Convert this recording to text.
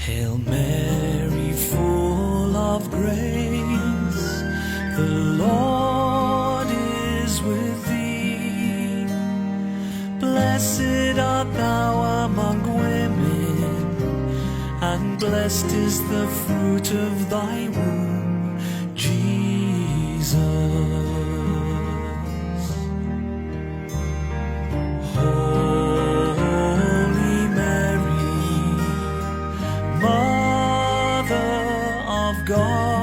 Hail Mary, full of grace, the Lord is with thee. Blessed art thou among women, and blessed is the fruit of thy womb, Jesus. Holy Mary, Mother of God,